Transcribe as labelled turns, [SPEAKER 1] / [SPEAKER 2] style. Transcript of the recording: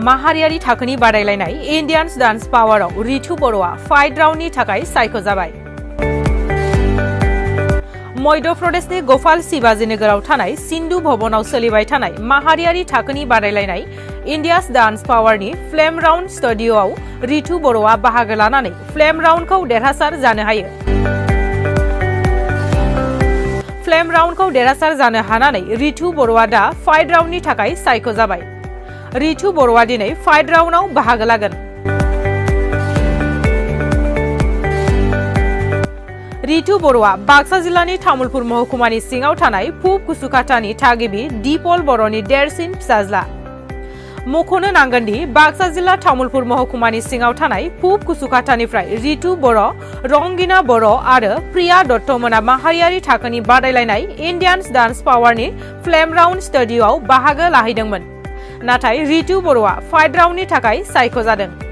[SPEAKER 1] माहारियारि थाखोनि बादायलायनाय इन्डियान डान्स पावाराव रितु बर'आ फाइट राउन्डनि थाखाय सायख'जाबाय। मध्य प्रदेशनि ग'पाल शिवाजी नोगोराव थानाय सिन्धु भवनाव सोलिबाय थानाय माहारियारि थाखोनि बादायलायनाय इन्डियान डान्स पावारनि फ्लेम राउन्ड स्टुडिय'आव रितु बर'आ बाहागो लानानै फ्लेम राउन्डखौ देरहासार जानो हायो। फ्लेम राउन्डखौ देरहासार जानो हानानै रितु बर'आ दा फाइट राउन्डनि थाखाय सायख'जाबाय। रितु बर'आ दिनै फाइट राउन्डआव बाहागो लागोन। रितु बर'आ बाक्सा जिल्लानि तामुलपुर महकुमानि सिङाव थानाय पुब कुसुकाटानि थागिबि दिपल बर'नि देरसिन फिसाज्ला। मख'नो नांगोन दि बाक्सा जिल्ला तामुलपुर महकुमानि सिङाव थानाय पुब कुसुकाटानिफ्राय रितु बर', रंगिना बर' आरो प्रिया दत्तमोना माहारियारि थाखोनि बादायलायनाय इन्डियान डान्स पावारनि फ्लेम राउन्ड स्टुडिय'आव बाहागो लाहैदोंमोन। नाथाय रितु बर'आ फाइट राउन्डनि थाखाय सायख'जादों।